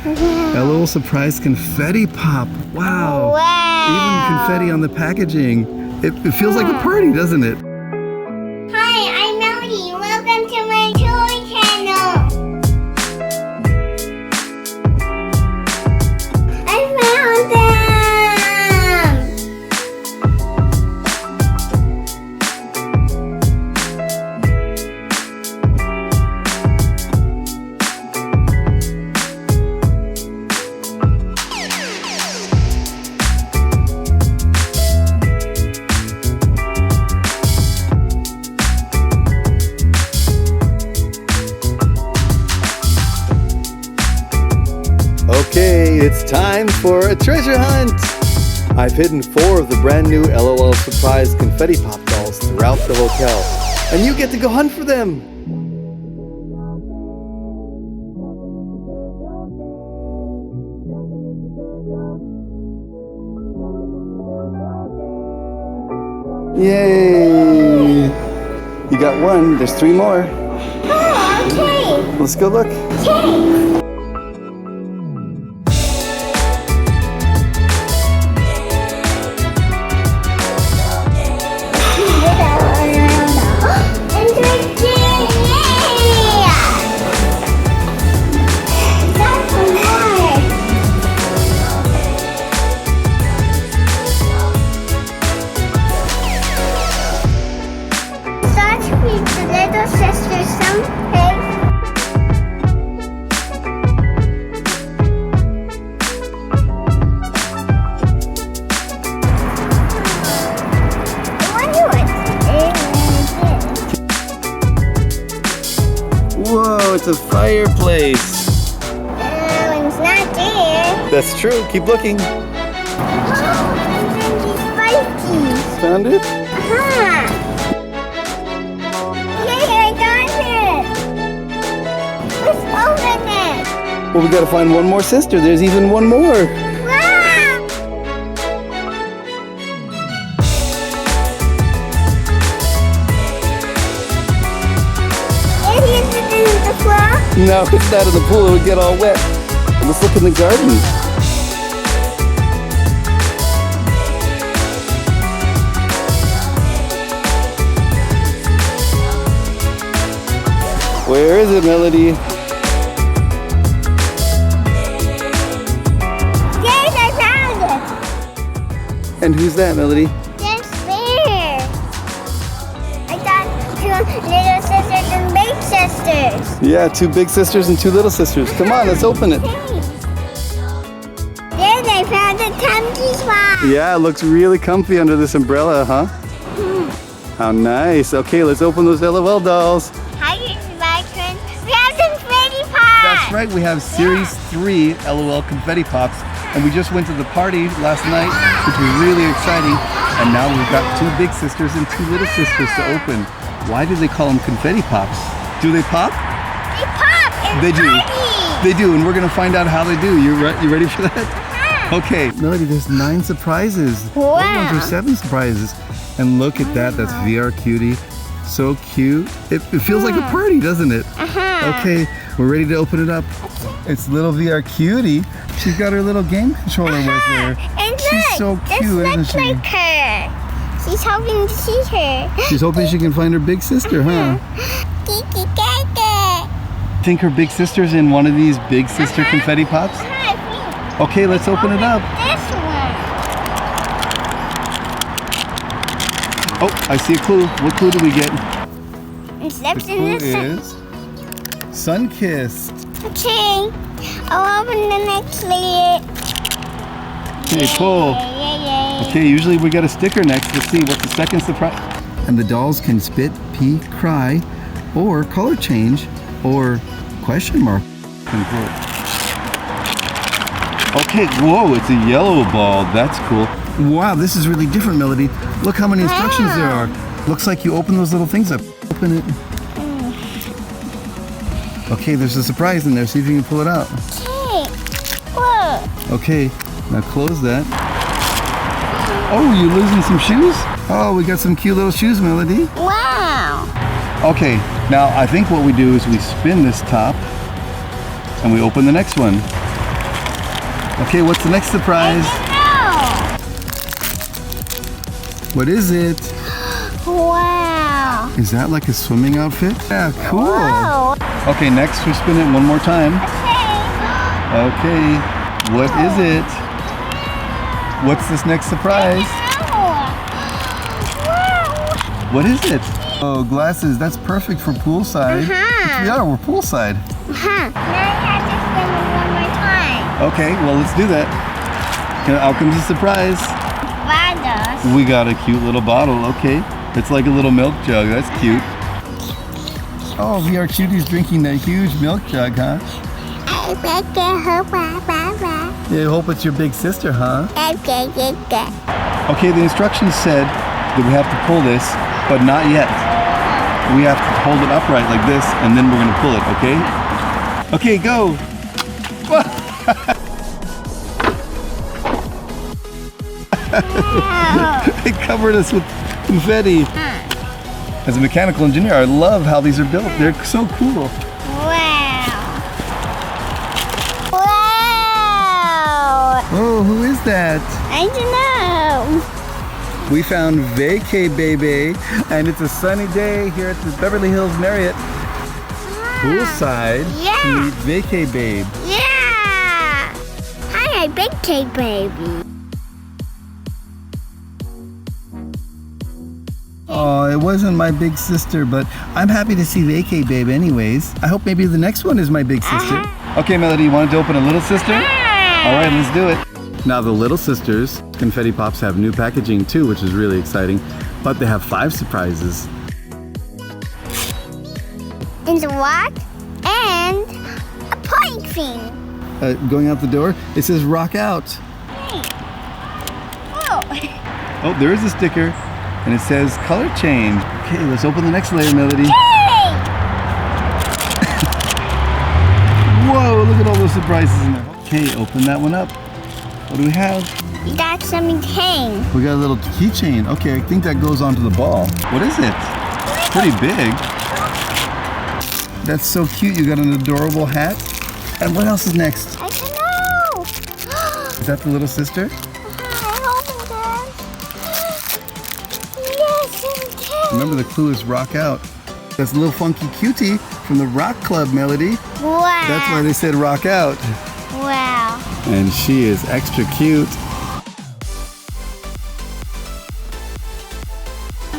LOL Surprise Confetti Pop. Wow. Even confetti on the packaging. It feels like a party, doesn't it? Hi, I'm Melody. Welcome to my toy channel. I found them. Okay, it's time for a treasure hunt! I've hidden 4 of the brand new LOL Surprise Confetti Pop dolls throughout the hotel, and you get to go hunt for them! Yay! You got 1, there's 3 more. Oh, okay. Let's go look. Okay. Whoa, it's a fireplace. It's not there. That's true. Keep looking. Oh, spicy. Found it? Yay, I got it. Let's open it. Well, we gotta find 1 more sister. There's even 1 more. Wow. Is it in the floor? No, it's not in the pool. It would get all wet. Let's look in the garden. Where is it, Melody? Yes, I found it. And who's that, Melody? There's bear. I got 2 little sisters and big sisters. Yeah, 2 big sisters and 2 little sisters. Come on, let's open it. Then I found the comfy spot. Yeah, it looks really comfy under this umbrella, huh? How nice. Okay, let's open those LOL dolls. Hi, my friend. We have the confetti pops. That's right, we have Series 3 LOL Confetti Pops. And we just went to the party last night, which was really exciting. And now we've got 2 big sisters and 2 little sisters to open. Why do they call them confetti pops? Do they pop? They pop and They do. party. They do, and we're gonna find out how they do. You ready for that? Okay, Melody, there's 9 surprises. Wow. Those ones are 7 surprises. And look at that, that's VR Cutie. So cute. It feels like a party, doesn't it? Okay, we're ready to open it up. It's little VR Cutie. She's got her little game controller with her. And She's look, so this cute, isn't looks she? like her. She's hoping to see her. She's hoping she can find her big sister, huh? Kiki kaka. Think her big sister's in one of these big sister confetti pops? Okay, let's open it up. This one. Oh, I see a clue. What clue do we get? It's The left in clue this one. is Sun-Kissed. Okay. I'll open the next layer. Okay, pull. Yay. Okay, usually we get a sticker next. Let's see what's the second surprise. And the dolls can spit, pee, cry, or color change, or question mark. Okay, whoa, it's a yellow ball. That's cool. Wow, this is really different, Melody. Look how many instructions there are. Looks like you open those little things up. Open it. Okay, there's a surprise in there. See if you can pull it out. Okay. Whoa. Okay, now close that. Oh, you losing some shoes? Oh, we got some cute little shoes, Melody. Wow. Okay, now I think what we do is we spin this top and we open the next one. Okay, what's the next surprise? I What is it? don't know. Wow. Is that like a swimming outfit? Yeah, cool. Whoa. Okay, next we spin it one more time. Okay. Okay, what is it? What's this next surprise? Wow. What is it? Oh, glasses. That's perfect for poolside. Yeah, we're poolside. Now you have to spin it one more time. Okay, well, let's do that. Out comes the surprise. BENTOS. We got a cute little bottle. Okay, it's like a little milk jug. That's cute. Oh, VR Cutie's drinking that huge milk jug, huh? Yeah, I hope it's your big sister, huh? Okay, the instructions said that we have to pull this, but not yet. We have to hold it upright like this, and then we're gonna pull it, okay? Okay, go! It covered us with confetti. As a mechanical engineer, I love how these are built. They're so cool. Wow. Wow. Oh, who is that? I don't know. We found Vacay Baby, and it's a sunny day here at the Beverly Hills Marriott poolside to meet Vacay Babe. Yeah. Hi, big cake baby. Oh, it wasn't my big sister, but I'm happy to see Vacay Babe anyways. I hope maybe the next one is my big sister. Okay, Melody, you wanted to open a little sister? All right, let's do it. Now the little sisters, Confetti Pops, have new packaging too, which is really exciting, but they have 5 surprises. It's a rock and a point thing. Going out the door, it says rock out. Oh. Oh, there is a sticker, and it says color change. Okay, let's open the next layer, Melody. Hey! Whoa, look at all those surprises in there. Okay, open that one up. What do we have? You got something hang. We got a little keychain. Okay, I think that goes onto the ball. What is it? It's pretty big. That's so cute. You got an adorable hat. And what else is next? I don't know. Is that the little sister? I hope it is. Yes, it is. Remember, the clue is rock out. That's a little funky cutie from the Rock Club, Melody. Wow. That's why they said rock out. Wow. And she is extra cute.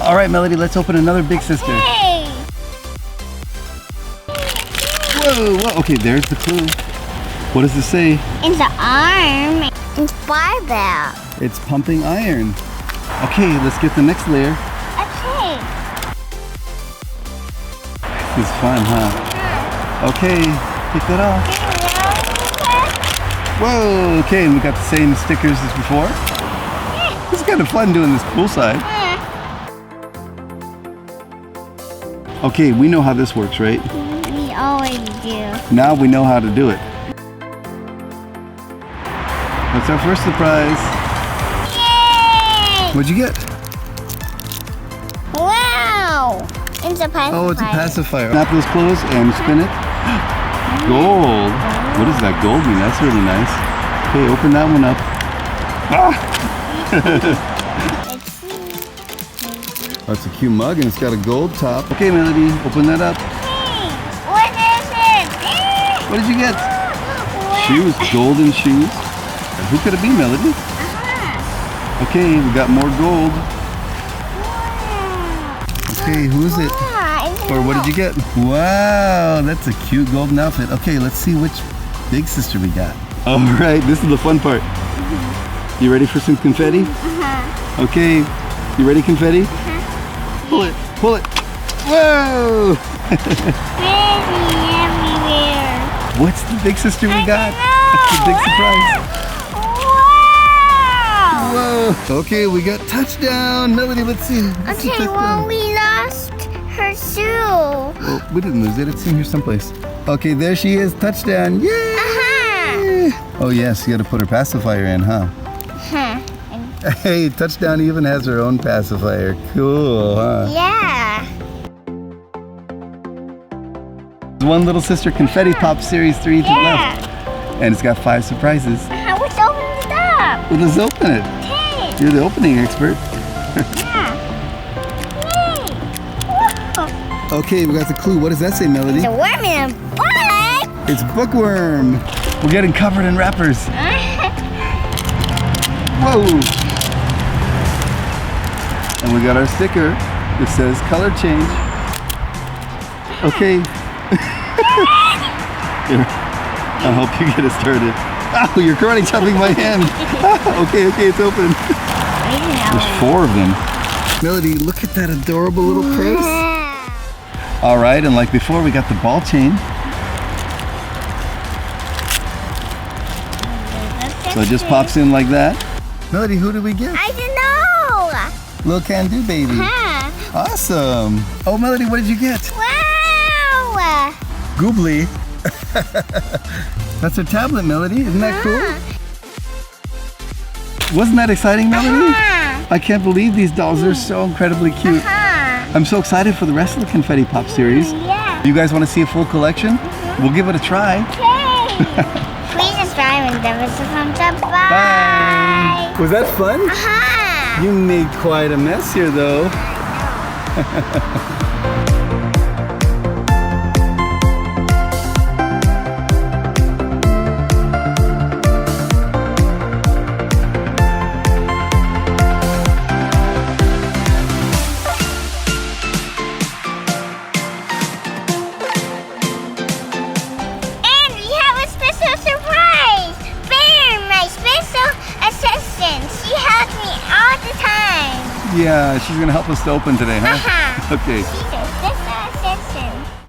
All right, Melody, let's open another big sister. Hey. Whoa, whoa. Okay, there's the clue. What does it say? It's an arm. It's barbell. It's pumping iron. Okay, let's get the next layer. Okay. This is fun, huh? Okay, take that off. Whoa, okay, and we got the same stickers as before. This is kind of fun doing this poolside. Okay, we know how this works, right? We always do. Now we know how to do it. What's our first surprise? Yay! What'd you get? Wow! It's a pacifier. Oh, it's a pacifier. Snap those closed and spin it. Gold. What does that gold mean? That's really nice. Okay, open that one up. Ah! That's a cute mug and it's got a gold top. Okay, Melody, open that up. Hey, what is it? What did you get? Shoes, golden shoes. Who could it be, Melody? Okay, we got more gold. Okay, who is it? Or what did you get? Wow, that's a cute golden outfit. Okay, let's see which big sister we got. All right, this is the fun part. You ready for some confetti? Okay, you ready, confetti? Pull it, pull it. Whoa! Everywhere. What's the big sister we got? That's the big surprise. Wow! Whoa! Okay, we got touchdown. Melody, let's see. Let's see Okay, touchdown. well, we lost her shoe. Well, we didn't lose it. It's in here someplace. Okay, there she is. Touchdown. Yay! Oh, yes, you got to put her pacifier in, huh? Hey, Touchdown even has her own pacifier. Cool, huh? Yeah. One Little Sister Confetti Pop Series 3 to the left. And it's got 5 surprises. Which up. Well, let's open it. Okay. You're the opening expert. Yeah. Yay. Whoa. Okay, we got the clue. What does that say, Melody? It's a worm in a book. It's bookworm. We're getting covered in wrappers. Whoa. And we got our sticker that says color change. Okay. Here, I'll help you get it started. Oh, you're karate chopping my hand. Okay, it's open. There's 4 of them. Melody, look at that adorable little purse. All right, and like before, we got the ball chain. So it just pops in like that. Melody, who did we get? I don't know. Little can-do baby. Awesome. Oh, Melody, what did you get? Wow. Goobly. That's her tablet, Melody. Isn't that cool? Wasn't that exciting, Melody? I can't believe these dolls are so incredibly cute. I'm so excited for the rest of the Confetti Pop series. Yeah. You guys want to see a full collection? We'll give it a try. Okay. Please subscribe and give us a thumbs up. Bye. Bye. Was that fun? You made quite a mess here, though. Yeah, she's gonna help us to open today, huh? Okay.